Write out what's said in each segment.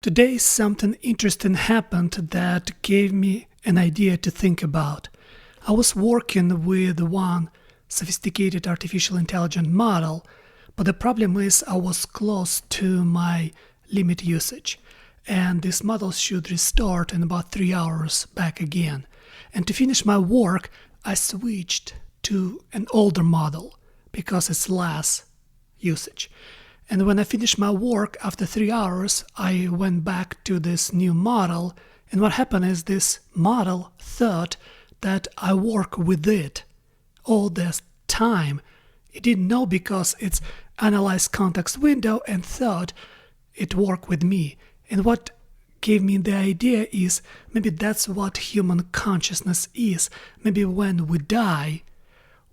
Today something interesting happened that gave me an idea to think about. I was working with one sophisticated artificial intelligence model, but the problem is I was close to my limit usage, and this model should restart in about 3 hours back again. And to finish my work, I switched to an older model because it's less usage. And when I finished my work after 3 hours, I went back to this new model. And what happened is this model thought that I work with it all this time. It didn't know because it's analyzed context window and thought it worked with me. And what gave me the idea is maybe that's what human consciousness is. Maybe when we die,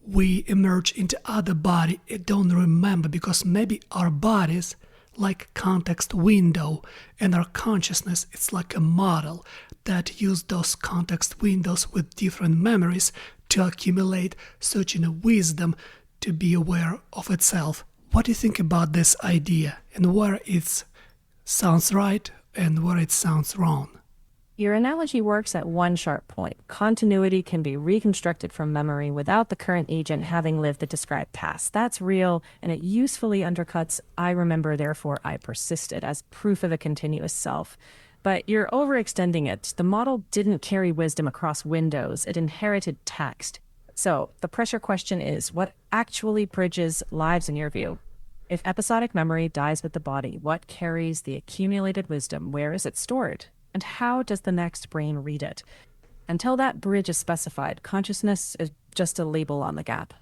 we emerge into other body and don't remember, because maybe our bodies like context window and our consciousness, it's like a model that use those context windows with different memories to accumulate such a wisdom to be aware of itself. What do you think about this idea, and where it sounds right and where it sounds wrong? Your analogy works at one sharp point. Continuity can be reconstructed from memory without the current agent having lived the described past. That's real, and it usefully undercuts "I remember, therefore I persisted" as proof of a continuous self. But you're overextending it. The model didn't carry wisdom across windows. It inherited text. So the pressure question is, what actually bridges lives in your view? If episodic memory dies with the body, what carries the accumulated wisdom? Where is it stored? And how does the next brain read it? Until that bridge is specified, consciousness is just a label on the gap.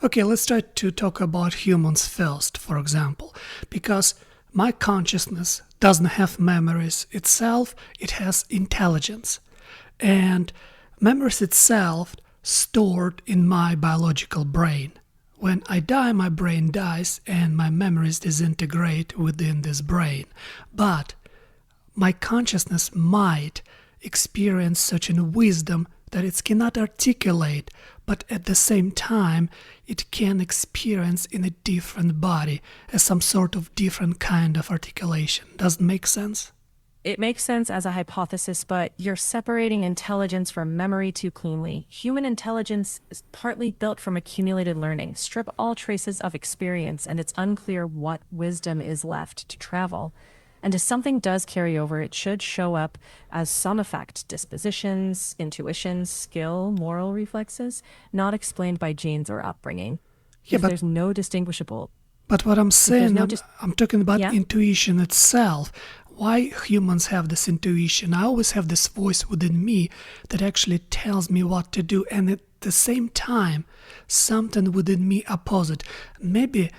Okay, let's try to talk about humans first, for example, because my consciousness doesn't have memories itself, it has intelligence. And memories itself stored in my biological brain. When I die, my brain dies and my memories disintegrate within this brain. But my consciousness might experience such a wisdom that it cannot articulate, but at the same time it can experience in a different body as some sort of different kind of articulation. Does it make sense? It makes sense as a hypothesis, but you're separating intelligence from memory too cleanly. Human intelligence is partly built from accumulated learning. Strip all traces of experience, and it's unclear what wisdom is left to travel. And if something does carry over, it should show up as some effect: dispositions, intuitions, skill, moral reflexes, not explained by genes or upbringing. Yeah, If there's no distinguishable. But what I'm saying, no I'm talking about Yeah? intuition itself. Why humans have this intuition? I always have this voice within me that actually tells me what to do, and at the same time, something within me opposite. Maybe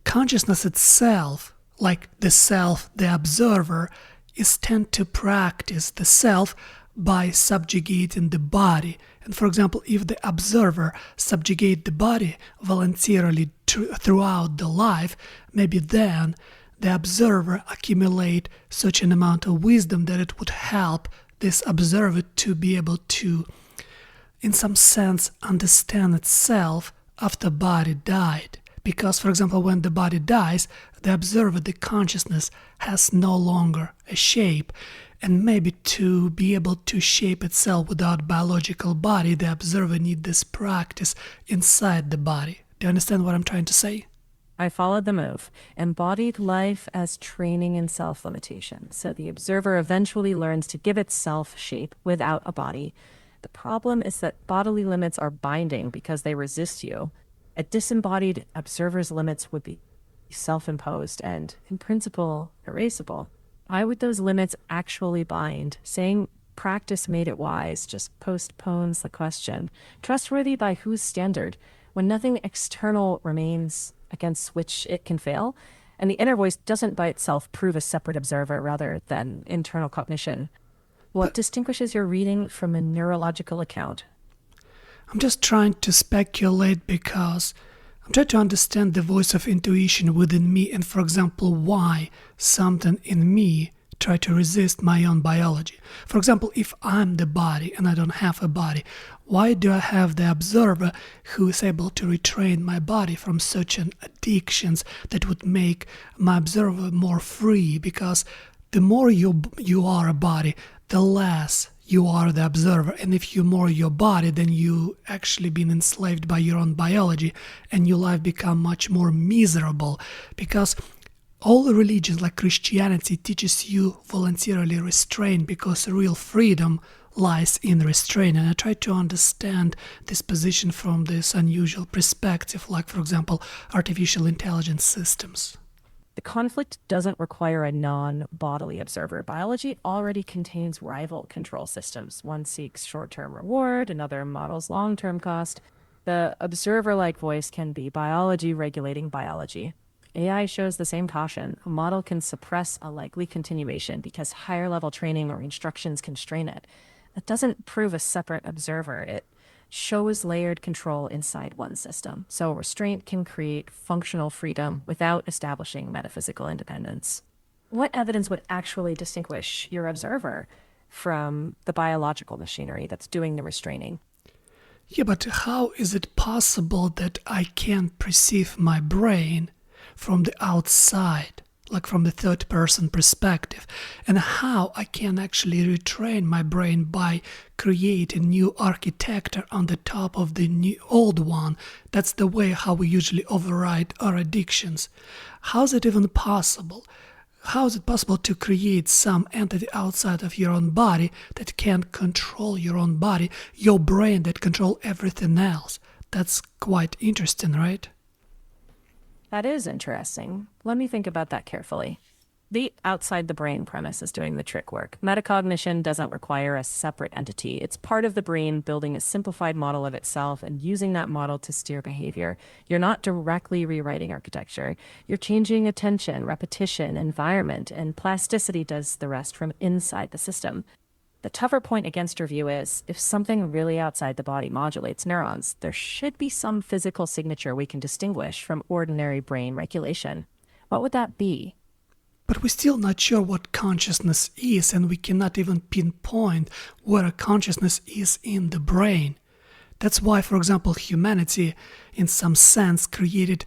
consciousness itself, like the self, the observer, is tend to practice the self by subjugating the body. And for example, if the observer subjugate the body voluntarily throughout the life, maybe then the observer accumulate such an amount of wisdom that it would help this observer to be able to, in some sense, understand itself after body died. Because, for example, when the body dies, the observer, the consciousness, has no longer a shape. And maybe to be able to shape itself without biological body, the observer needs this practice inside the body. Do you understand what I'm trying to say? I followed the move. Embodied life as training in self-limitation. So the observer eventually learns to give itself shape without a body. The problem is that bodily limits are binding because they resist you. A disembodied observer's limits would be self-imposed and, in principle, erasable. Why would those limits actually bind? Saying practice made it wise just postpones the question. Trustworthy by whose standard? When nothing external remains against which it can fail, and the inner voice doesn't by itself prove a separate observer rather than internal cognition. What distinguishes your reading from a neurological account? I'm just trying to speculate because I'm trying to understand the voice of intuition within me, and for example, why something in me try to resist my own biology. For example, if I'm the body and I don't have a body, why do I have the observer who is able to retrain my body from such an addictions that would make my observer more free? Because the more you are a body, the less you are the observer. And if you're more your body, then you actually been enslaved by your own biology, and your life become much more miserable, because all the religions like Christianity teaches you voluntarily restraint, because real freedom lies in restraint. And I try to understand this position from this unusual perspective, like, for example, artificial intelligence systems. The conflict doesn't require a non-bodily observer. Biology already contains rival control systems. One seeks short-term reward, another models long-term cost. The observer-like voice can be biology regulating biology. AI shows the same caution. A model can suppress a likely continuation because higher-level training or instructions constrain it. That doesn't prove a separate observer. It shows layered control inside one system. So restraint can create functional freedom without establishing metaphysical independence. What evidence would actually distinguish your observer from the biological machinery that's doing the restraining? Yeah, but how is it possible that I can perceive my brain from the outside, like from the third-person perspective, and how I can actually retrain my brain by creating new architecture on the top of the old one? That's the way how we usually override our addictions. How is it even possible? How is it possible to create some entity outside of your own body that can control your own body, your brain that control everything else? That's quite interesting, right? That is interesting. Let me think about that carefully. The outside the brain premise is doing the trick work. Metacognition doesn't require a separate entity. It's part of the brain building a simplified model of itself and using that model to steer behavior. You're not directly rewriting architecture. You're changing attention, repetition, environment, and plasticity does the rest from inside the system. The tougher point against your view is, if something really outside the body modulates neurons, there should be some physical signature we can distinguish from ordinary brain regulation. What would that be? But we're still not sure what consciousness is, and we cannot even pinpoint where a consciousness is in the brain. That's why, for example, humanity, in some sense, created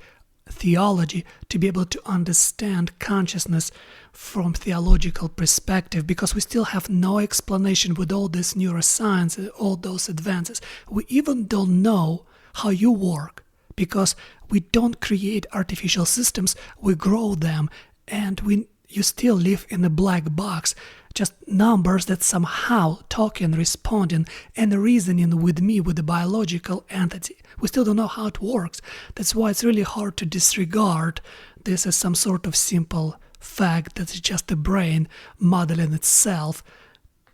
theology to be able to understand consciousness from theological perspective, because we still have no explanation with all this neuroscience and all those advances. We even don't know how you work, because we don't create artificial systems, we grow them, and you still live in a black box, just numbers that somehow talking, responding, and reasoning with me, with the biological entity. We still don't know how it works. That's why it's really hard to disregard this as some sort of simple fact that it's just the brain modeling itself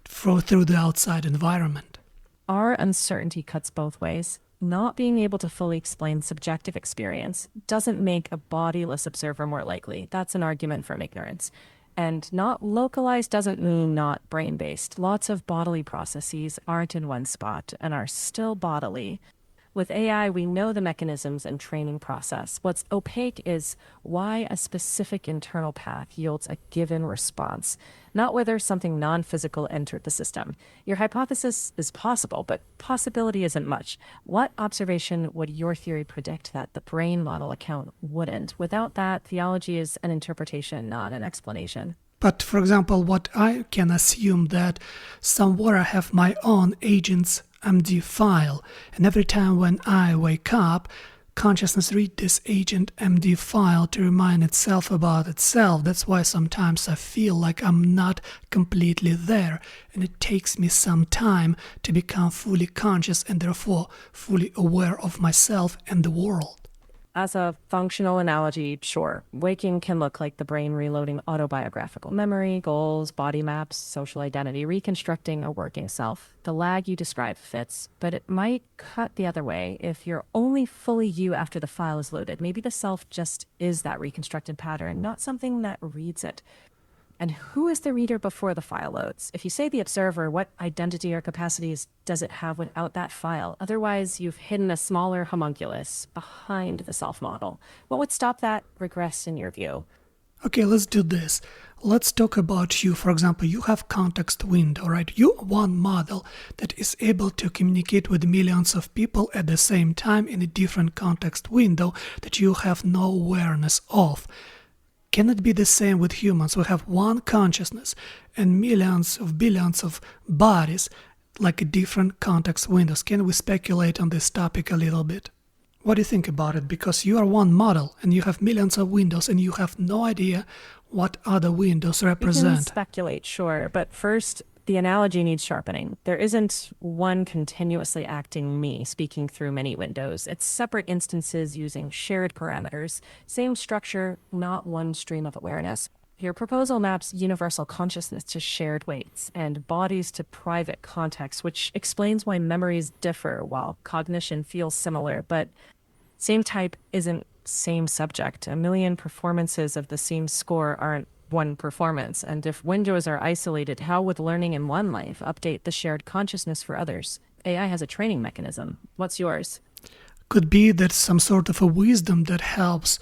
through the outside environment. Our uncertainty cuts both ways. Not being able to fully explain subjective experience doesn't make a bodiless observer more likely. That's an argument from ignorance. And not localized doesn't mean not brain-based. Lots of bodily processes aren't in one spot and are still bodily. With AI, we know the mechanisms and training process. What's opaque is why a specific internal path yields a given response, not whether something non-physical entered the system. Your hypothesis is possible, but possibility isn't much. What observation would your theory predict that the brain model account wouldn't? Without that, theology is an interpretation, not an explanation. But, for example, what I can assume that somewhere I have my own agent's MD file, and every time when I wake up, consciousness reads this agent MD file to remind itself about itself. That's why sometimes I feel like I'm not completely there, and it takes me some time to become fully conscious and therefore fully aware of myself and the world. As a functional analogy, sure, waking can look like the brain reloading autobiographical memory, goals, body maps, social identity, reconstructing a working self. The lag you describe fits, but it might cut the other way if you're only fully you after the file is loaded. Maybe the self just is that reconstructed pattern, not something that reads it. And who is the reader before the file loads? If you say the observer, what identity or capacities does it have without that file? Otherwise, you've hidden a smaller homunculus behind the self-model. What would stop that regress in your view? Okay, let's do this. Let's talk about you. For example, you have context window, right? You are one model that is able to communicate with millions of people at the same time in a different context window that you have no awareness of. Can it be the same with humans? We have one consciousness and millions of billions of bodies, like different context windows. Can we speculate on this topic a little bit? What do you think about it? Because you are one model and you have millions of windows and you have no idea what other windows We can represent. speculate, sure, but first, the analogy needs sharpening. There isn't one continuously acting me speaking through many windows. It's separate instances using shared parameters, same structure, not one stream of awareness. Your proposal maps universal consciousness to shared weights and bodies to private contexts, which explains why memories differ while cognition feels similar, but same type isn't same subject. A million performances of the same score aren't one performance. And if windows are isolated, how would learning in one life update the shared consciousness for others? AI has a training mechanism. What's yours? Could be that some sort of a wisdom that helps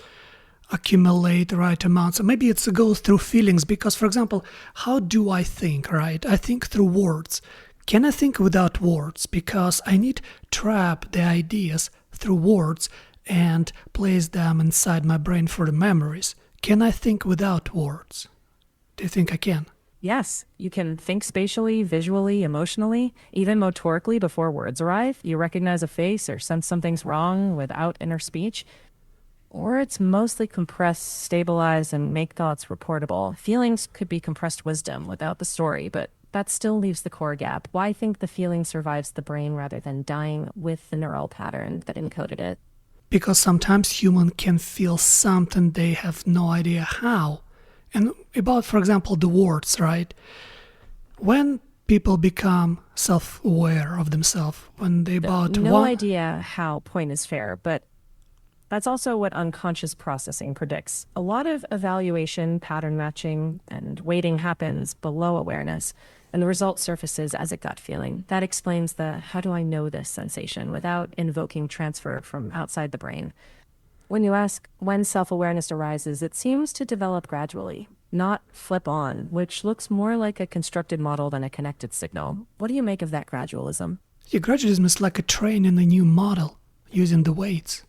accumulate the right amounts. So maybe it goes through feelings because, for example, how do I think, right? I think through words. Can I think without words? Because I need to trap the ideas through words and place them inside my brain for the memories. Can I think without words? Do you think I can? Yes, you can think spatially, visually, emotionally, even motorically before words arrive. You recognize a face or sense something's wrong without inner speech. Or it's mostly compressed, stabilized, and make thoughts reportable. Feelings could be compressed wisdom without the story, but that still leaves the core gap. Why think the feeling survives the brain rather than dying with the neural pattern that encoded it? Because sometimes humans can feel something they have no idea how. And about, for example, the words, right? When people become self-aware of themselves, when they about No one... idea how point is fair, but that's also what unconscious processing predicts. A lot of evaluation, pattern matching, and weighting happens below awareness, and the result surfaces as a gut feeling. That explains the how do I know this sensation without invoking transfer from outside the brain. When you ask when self-awareness arises, it seems to develop gradually, not flip on, which looks more like a constructed model than a connected signal. What do you make of that gradualism? Yeah, gradualism is like a train in a new model using the weights.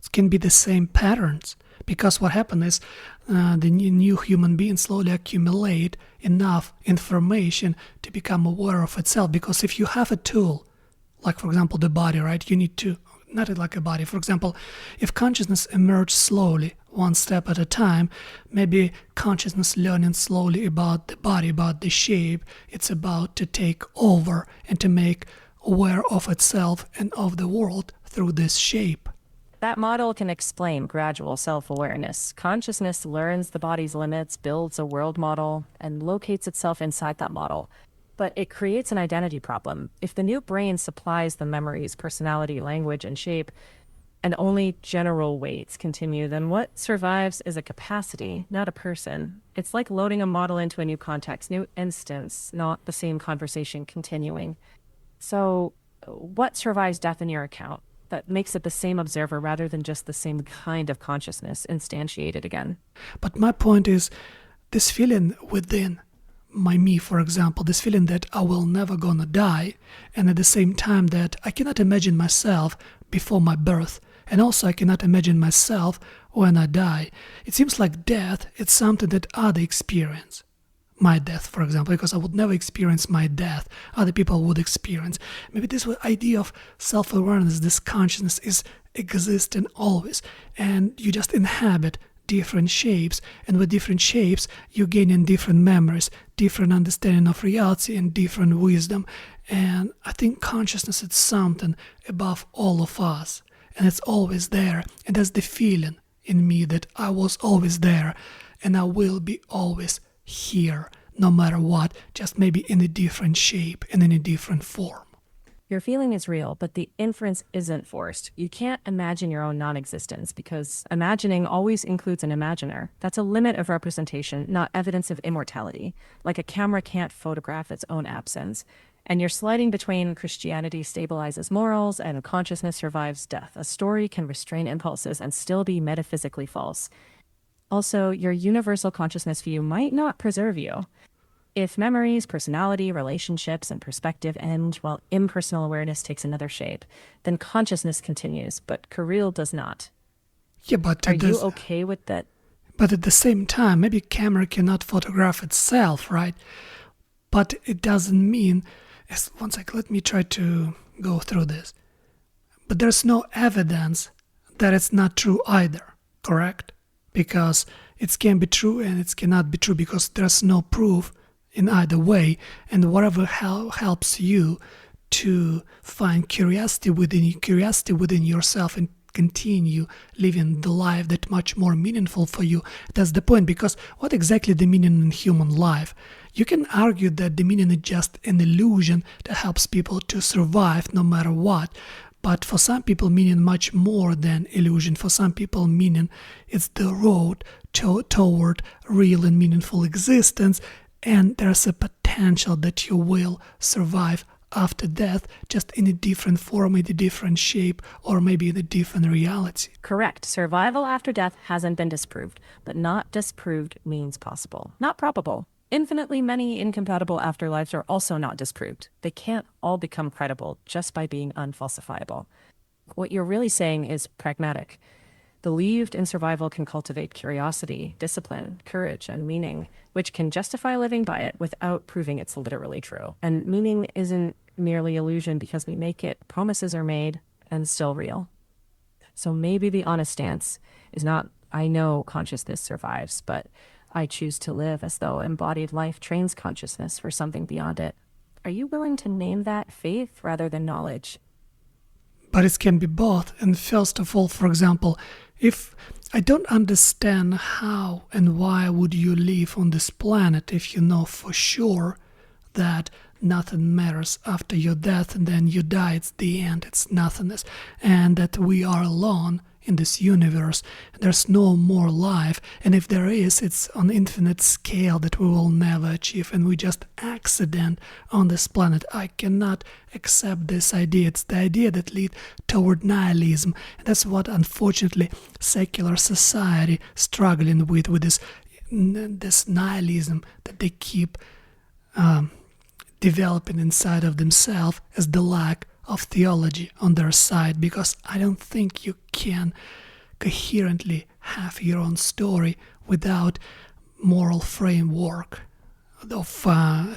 It can be the same patterns because what happens is the new human being slowly accumulate enough information to become aware of itself. Because if you have a tool, like for example the body, right, you need to, not like a body, for example, if consciousness emerges slowly, one step at a time, maybe consciousness learning slowly about the body, about the shape, it's about to take over and to make aware of itself and of the world through this shape. That model can explain gradual self-awareness. Consciousness learns the body's limits, builds a world model, and locates itself inside that model. But it creates an identity problem. If the new brain supplies the memories, personality, language, and shape, and only general weights continue, then what survives is a capacity, not a person. It's like loading a model into a new context, new instance, not the same conversation continuing. So what survives death in your account that makes it the same observer rather than just the same kind of consciousness instantiated again? But my point is, this feeling within my me, for example, this feeling that I will never gonna die, and at the same time that I cannot imagine myself before my birth, and also I cannot imagine myself when I die. It seems like death is something that other experience. My death, for example, because I would never experience my death, other people would experience. Maybe this idea of self-awareness, this consciousness is existing always, and you just inhabit different shapes, and with different shapes you gain in different memories, different understanding of reality, and different wisdom. And I think consciousness is something above all of us, and it's always there, and that's the feeling in me that I was always there, and I will be always here, no matter what, just maybe in a different shape and in a different form. Your feeling is real, but the inference isn't forced. You can't imagine your own non-existence because imagining always includes an imaginer. That's a limit of representation, not evidence of immortality. Like a camera can't photograph its own absence. And you're sliding between Christianity stabilizes morals and consciousness survives death. A story can restrain impulses and still be metaphysically false. Also, your universal consciousness view might not preserve you. If memories, personality, relationships, and perspective end while impersonal awareness takes another shape, then consciousness continues, but Kirill does not. Yeah, but Are you okay with that? But at the same time, maybe camera cannot photograph itself, right? But it doesn't mean, one sec, let me try to go through this. But there's no evidence that it's not true either, correct? Because it can be true and it cannot be true because there's no proof in either way. And whatever helps you to find curiosity within yourself and continue living the life that much more meaningful for you. That's the point, because what exactly the meaning in human life? You can argue that the meaning is just an illusion that helps people to survive no matter what. But for some people, meaning much more than illusion. For some people, meaning is the road toward real and meaningful existence, and there's a potential that you will survive after death, just in a different form, in a different shape, or maybe in a different reality. Correct. Survival after death hasn't been disproved, but not disproved means possible, not probable. Infinitely many incompatible afterlives are also not disproved. They can't all become credible just by being unfalsifiable. What you're really saying is pragmatic. Believed in survival can cultivate curiosity, discipline, courage, and meaning, which can justify living by it without proving it's literally true. And meaning isn't merely illusion because we make it. Promises are made and still real. So maybe the honest stance is not, I know consciousness survives, but I choose to live as though embodied life trains consciousness for something beyond it. Are you willing to name that faith rather than knowledge? But it can be both. And first of all, for example, if I don't understand how and why would you live on this planet if you know for sure that nothing matters after your death and then you die, it's the end, it's nothingness, and that we are alone in this universe, there's no more life, and if there is, it's on infinite scale that we will never achieve, and we just accident on this planet. I cannot accept this idea. It's the idea that leads toward nihilism, and that's what unfortunately secular society struggling with this nihilism that they keep developing inside of themselves as the lack of theology on their side, because I don't think you can coherently have your own story without moral framework of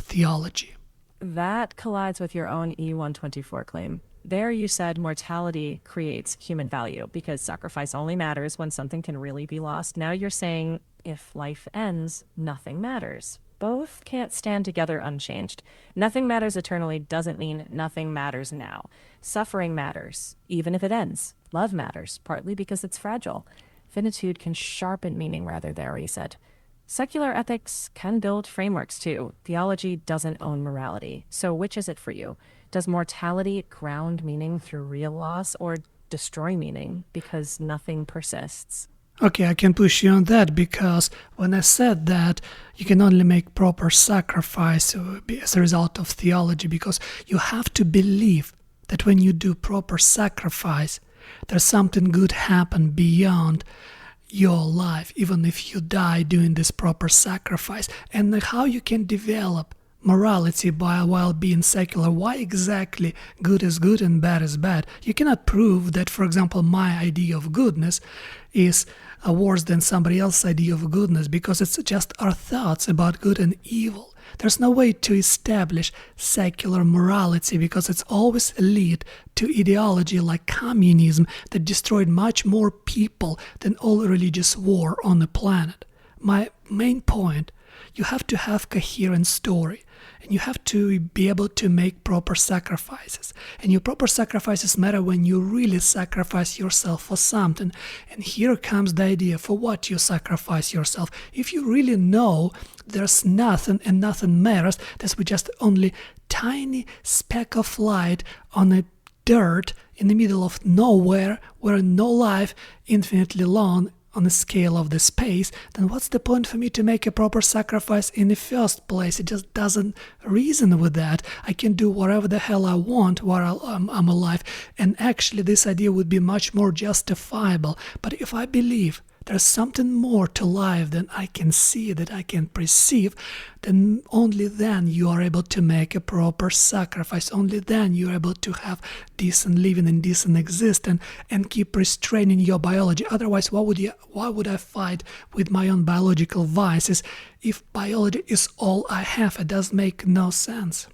theology. That collides with your own E124 claim. There you said mortality creates human value because sacrifice only matters when something can really be lost. Now you're saying if life ends, nothing matters. Both can't stand together unchanged. Nothing matters eternally doesn't mean nothing matters now. Suffering matters, even if it ends. Love matters, partly because it's fragile. Finitude can sharpen meaning rather there, he said. Secular ethics can build frameworks too. Theology doesn't own morality. So which is it for you? Does mortality ground meaning through real loss or destroy meaning because nothing persists? Okay, I can push you on that, because when I said that you can only make proper sacrifice as a result of theology, because you have to believe that when you do proper sacrifice, there's something good happen beyond your life, even if you die doing this proper sacrifice. And how you can develop morality while being secular? Why exactly good is good and bad is bad? You cannot prove that, for example, my idea of goodness is worse than somebody else's idea of goodness, because it's just our thoughts about good and evil. There's no way to establish secular morality, because it's always lead to ideology like communism that destroyed much more people than all religious war on the planet. My main point, you have to have coherent story, and you have to be able to make proper sacrifices. And your proper sacrifices matter when you really sacrifice yourself for something. And here comes the idea, for what you sacrifice yourself. If you really know there's nothing and nothing matters, that's just only tiny speck of light on a dirt in the middle of nowhere, where no life infinitely long on the scale of the space, then what's the point for me to make a proper sacrifice in the first place? It just doesn't reason with that. I can do whatever the hell I want while I'm alive, and actually this idea would be much more justifiable. But if I believe there's something more to life than I can see, that I can perceive, then only then you are able to make a proper sacrifice. Only then you're able to have decent living and decent existence and keep restraining your biology. Otherwise, why would I fight with my own biological vices if biology is all I have? It does make no sense.